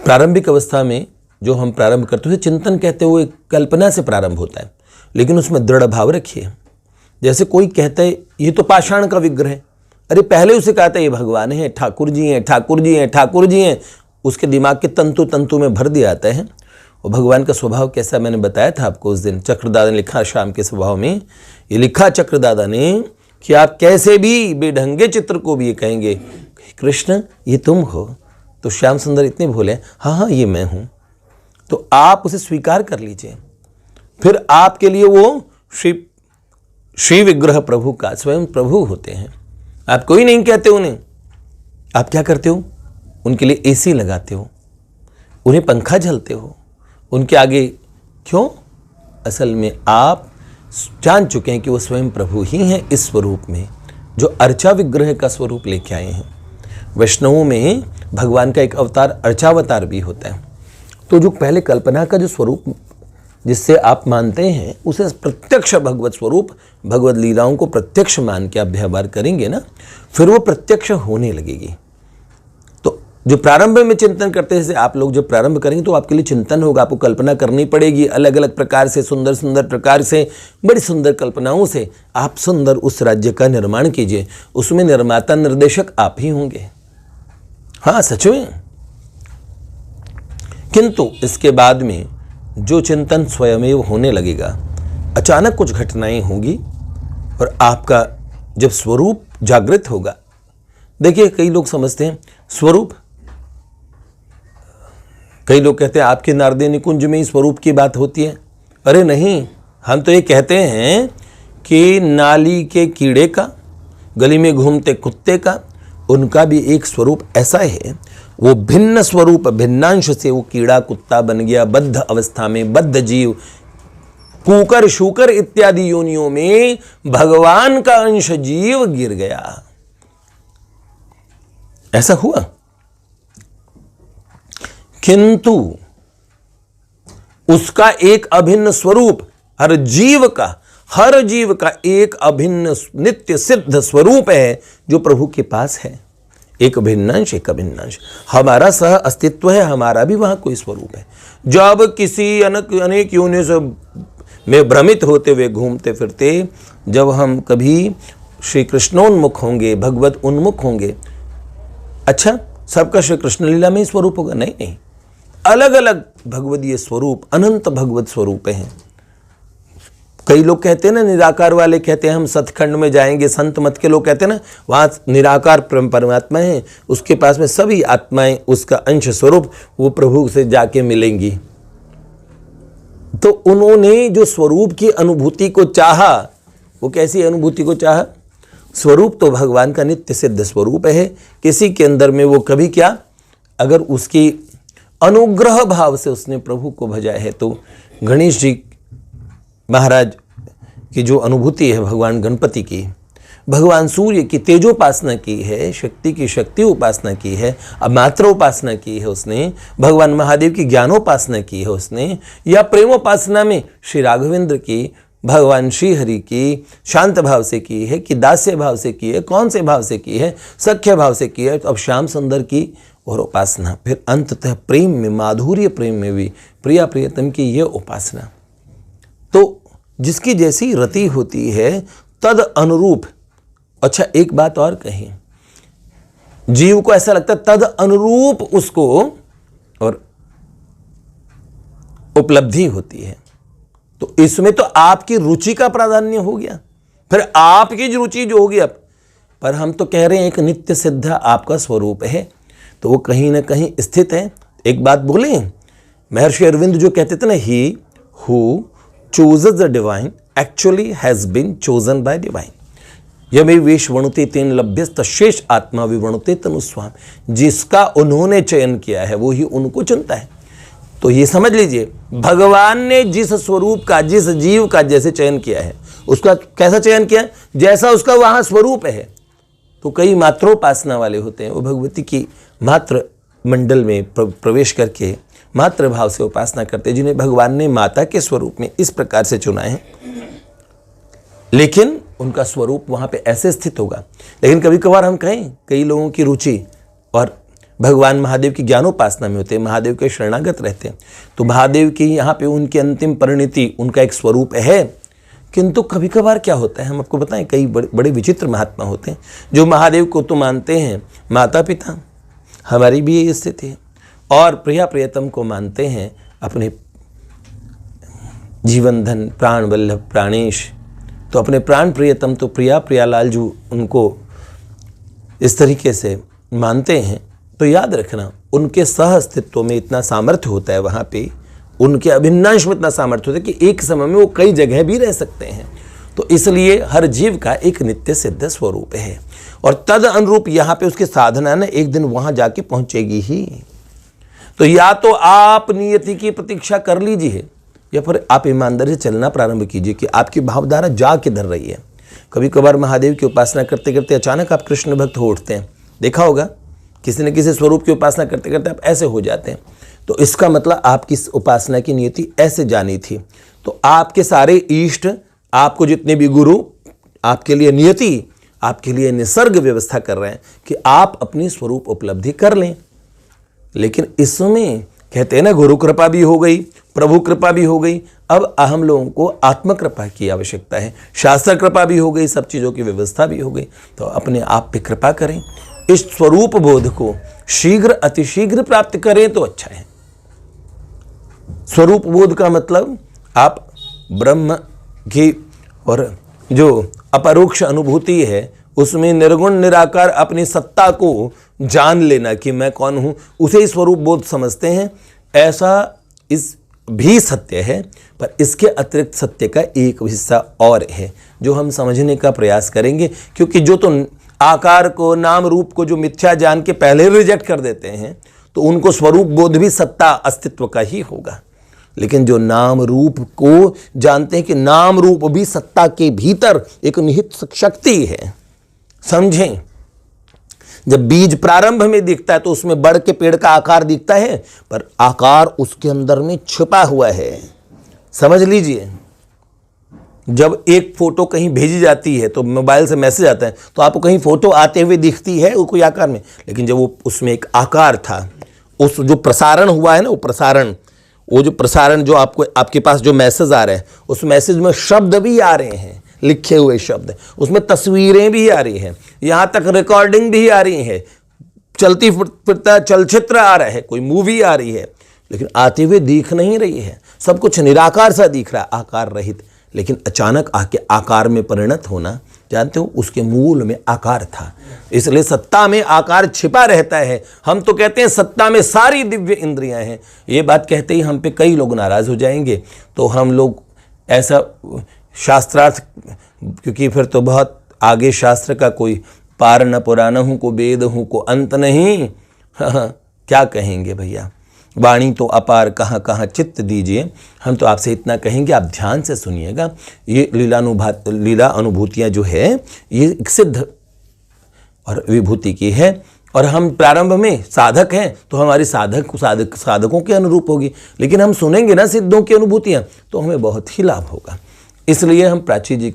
प्रारंभिक अवस्था में जो हम प्रारंभ करते हैं चिंतन कहते हुए कल्पना से प्रारंभ होता है, लेकिन उसमें दृढ़ भाव रखिए। जैसे कोई कहता है ये तो पाषाण का विग्रह है, अरे पहले उसे कहा था ये भगवान है, ठाकुर जी हैं, ठाकुर जी हैं, ठाकुर जी हैं, उसके दिमाग के तंतु तंतु में भर दिया जाता है। और भगवान का स्वभाव कैसा मैंने बताया था आपको उस दिन, चक्रदादा ने लिखा शाम के स्वभाव में, ये लिखा चक्रदादा ने कि आप कैसे भी बेढंगे चित्र को भी ये कहेंगे कृष्ण ये तुम हो, तो श्याम सुंदर इतने भोले हाँ हाँ ये मैं हूँ, तो आप उसे स्वीकार कर लीजिए। फिर आपके लिए वो श्री विग्रह प्रभु का स्वयं प्रभु होते हैं। आप कोई नहीं कहते उन्हें, आप क्या करते हो, उनके लिए एसी लगाते हो, उन्हें पंखा झलते हो, उनके आगे क्यों? असल में आप जान चुके हैं कि वो स्वयं प्रभु ही हैं इस स्वरूप में, जो अर्चा विग्रह का स्वरूप लेके आए हैं। वैष्णवों में भगवान का एक अवतार अर्चावतार भी होता है। तो जो पहले कल्पना का जो स्वरूप जिससे आप मानते हैं उसे प्रत्यक्ष भगवत स्वरूप भगवत लीलाओं को प्रत्यक्ष मान के आप व्यवहार करेंगे ना, फिर वो प्रत्यक्ष होने लगेगी। तो जो प्रारंभ में चिंतन करते हैं, जैसे आप लोग जब प्रारंभ करेंगे तो आपके लिए चिंतन होगा, आपको कल्पना करनी पड़ेगी अलग अलग प्रकार से, सुंदर सुंदर प्रकार से, बड़ी सुंदर कल्पनाओं से आप सुंदर उस राज्य का निर्माण कीजिए। उसमें निर्माता निर्देशक आप ही होंगे, हाँ सच में। किंतु इसके बाद में जो चिंतन स्वयमेव होने लगेगा, अचानक कुछ घटनाएं होंगी और आपका जब स्वरूप जागृत होगा। देखिए कई लोग समझते हैं स्वरूप, कई लोग कहते हैं आपके नारदे निकुंज में ही स्वरूप की बात होती है। अरे नहीं, हम तो ये कहते हैं कि नाली के कीड़े का, गली में घूमते कुत्ते का, उनका भी एक स्वरूप ऐसा है, वो भिन्न स्वरूप भिन्नांश से वो कीड़ा कुत्ता बन गया। बद्ध अवस्था में बद्ध जीव कूकर शूकर इत्यादि योनियों में भगवान का अंश जीव गिर गया, ऐसा हुआ। किंतु उसका एक अभिन्न स्वरूप हर जीव का एक अभिन्न नित्य सिद्ध स्वरूप है जो प्रभु के पास है। एक भिन्नांश एक अभिन्नांश, हमारा सह अस्तित्व है, हमारा भी वहां कोई स्वरूप है। जब किसी अनेक योनियों से में भ्रमित होते हुए घूमते फिरते, जब हम कभी श्री कृष्णोन्मुख होंगे, भगवत उन्मुख होंगे, अच्छा सबका श्री कृष्ण लीला में ही स्वरूप होगा? नहीं नहीं, अलग अलग भगवदीय स्वरूप, अनंत भगवत स्वरूप हैं। कई लोग कहते हैं ना, निराकार वाले कहते हैं हम सतखंड में जाएंगे, संत मत के लोग कहते हैं ना वहां निराकार परमात्मा है, उसके पास में सभी आत्माएं उसका अंश स्वरूप वो प्रभु से जाके मिलेंगी। तो उन्होंने जो स्वरूप की अनुभूति को चाहा, वो कैसी अनुभूति को चाहा? स्वरूप तो भगवान का नित्य सिद्ध स्वरूप है, किसी के अंदर में वो कभी क्या, अगर उसकी अनुग्रह भाव से उसने प्रभु को भजा है, तो गणेश जी महाराज की जो अनुभूति है भगवान गणपति की, भगवान सूर्य की तेजोपासना की है, शक्ति की शक्ति उपासना की है, अब मात्र उपासना की है उसने, भगवान महादेव की ज्ञानोपासना की है उसने, या प्रेमोपासना में श्री राघवेंद्र की, भगवान श्री हरि की शांत भाव से की है कि दास्य भाव से की है, कौन से भाव से की है, सख्य भाव से की है, तो अब श्याम सुंदर की और उपासना, फिर अंततः प्रेम में, माधुर्य प्रेम में भी प्रिया प्रियतम की यह उपासना। तो जिसकी जैसी रति होती है तद अनुरूप, अच्छा एक बात और कही, जीव को ऐसा लगता है तद अनुरूप उसको और उपलब्धि होती है। तो इसमें तो आपकी रुचि का प्राधान्य हो गया, फिर आपकी रुचि जो होगी अब, पर हम तो कह रहे हैं एक नित्य सिद्ध आपका स्वरूप है, तो वो कहीं ना कहीं स्थित है। एक बात बोले, महर्षि अरविंद जो कहते थे ना, he who chooses the divine actually has been chosen by divine। यमे वेश वणुते तेन लभ्यस्त शेष आत्मा विवणुते तनुस्वाम, जिसका उन्होंने चयन किया है वो ही उनको चुनता है। तो ये समझ लीजिए, भगवान ने जिस स्वरूप का, जिस जीव का जैसे चयन किया है, उसका कैसा चयन किया, जैसा उसका वहां स्वरूप है। तो कई मात्रोपासना वाले होते हैं, वो भगवती की मात्र मंडल में प्रवेश करके मात्र भाव से उपासना करते हैं, जिन्हें भगवान ने माता के स्वरूप में इस प्रकार से चुना है, लेकिन उनका स्वरूप वहां पे ऐसे स्थित होगा। लेकिन कभी कभार हम कहें, कई लोगों की रुचि और भगवान महादेव की ज्ञानोपासना में होते हैं, महादेव के शरणागत रहते हैं। तो महादेव की यहाँ पे उनकी अंतिम परिणति उनका एक स्वरूप है। किंतु कभी कभार क्या होता है, हम आपको बताएं, कई बड़े विचित्र महात्मा होते हैं जो महादेव को तो मानते हैं माता पिता, हमारी भी ये स्थिति है, और प्रिया प्रियतम को मानते हैं अपने जीवन धन प्राण वल्लभ प्राणेश। तो अपने प्राण प्रियतम तो प्रियालाल जो उनको इस तरीके से मानते हैं, तो याद रखना उनके सह अस्तित्व में इतना सामर्थ्य होता है, वहाँ पे उनके अभिन्नांश में इतना सामर्थ्य होता है कि एक समय में वो कई जगह भी रह सकते हैं। तो इसलिए हर जीव का एक नित्य सिद्ध स्वरूप है, और तद अनुरूप यहाँ पे उसकी साधना ने एक दिन वहाँ जाके पहुँचेगी ही। तो या तो आप नियति की प्रतीक्षा कर लीजिए, या फिर आप ईमानदारी से चलना प्रारंभ कीजिए कि आपकी भावधारा जा किधर रही है। कभी कभार महादेव की उपासना करते करते अचानक आप कृष्ण भक्त हो उठते हैं, देखा होगा किसी न किसी स्वरूप की उपासना करते करते आप ऐसे हो जाते हैं। तो इसका मतलब आपकी उपासना की नियति ऐसे जानी थी। तो आपके सारे इष्ट, आपको जितने भी गुरु आपके लिए नियति, आपके लिए निसर्ग व्यवस्था कर रहे हैं कि आप अपनी स्वरूप उपलब्धि कर लें। लेकिन इसमें कहते हैं ना, गुरु कृपा भी हो गई, प्रभु कृपा भी हो गई, अब हम लोगों को आत्म कृपा की आवश्यकता है, शास्त्र कृपा भी हो गई, सब चीज़ों की व्यवस्था भी हो गई। तो अपने आप पे कृपा करें, इस स्वरूप बोध को शीघ्र अतिशीघ्र प्राप्त करें तो अच्छा है। स्वरूप बोध का मतलब आप ब्रह्म की और जो अपरोक्ष अनुभूति है उसमें निर्गुण निराकार अपनी सत्ता को जान लेना कि मैं कौन हूं, उसे स्वरूप बोध समझते हैं। ऐसा इस भी सत्य है, पर इसके अतिरिक्त सत्य का एक हिस्सा और है जो हम समझने का प्रयास करेंगे, क्योंकि जो तो आकार को, नाम रूप को जो मिथ्या जान के पहले रिजेक्ट कर देते हैं, तो उनको स्वरूप बोध भी सत्ता अस्तित्व का ही होगा। लेकिन जो नाम रूप को जानते हैं कि नाम रूप भी सत्ता के भीतर एक निहित शक्ति है, समझें। जब बीज प्रारंभ में दिखता है तो उसमें बढ़ के पेड़ का आकार दिखता है, पर आकार उसके अंदर में छिपा हुआ है, समझ लीजिए। जब एक फोटो कहीं भेजी जाती है तो मोबाइल से मैसेज आता है, तो आपको कहीं फोटो आते हुए दिखती है वो कोई आकार में, लेकिन जब वो उसमें एक आकार था, उस जो प्रसारण हुआ है ना, वो जो प्रसारण जो आपको आपके पास जो मैसेज आ रहे हैं, उस मैसेज में शब्द भी आ रहे हैं, लिखे हुए शब्द, उसमें तस्वीरें भी आ रही हैं, यहाँ तक रिकॉर्डिंग भी आ रही है, चलती फिरता चलचित्र आ रहा है, कोई मूवी आ रही है, लेकिन आते हुए दिख नहीं रही है, सब कुछ निराकार सा दिख रहा है, आकार रहित। लेकिन अचानक आके आकार में परिणत होना, जानते हो, उसके मूल में आकार था। इसलिए सत्ता में आकार छिपा रहता है। हम तो कहते हैं सत्ता में सारी दिव्य इंद्रियां हैं, ये बात कहते ही हम पे कई लोग नाराज हो जाएंगे। तो हम लोग ऐसा शास्त्रार्थ, क्योंकि फिर तो बहुत आगे शास्त्र का कोई पार न पुराना हूँ को वेद हूँ को अंत नहीं, क्या कहेंगे भैया, वाणी तो अपार कहाँ कहाँ चित्त दीजिए। हम तो आपसे इतना कहेंगे, आप ध्यान से सुनिएगा। ये लीला अनुभूतियाँ जो है ये सिद्ध और विभूति की है, और हम प्रारंभ में साधक हैं तो हमारी साधकों के अनुरूप होगी। लेकिन हम सुनेंगे ना सिद्धों की अनुभूतियाँ, तो हमें बहुत ही लाभ होगा। इसलिए हम प्राची जी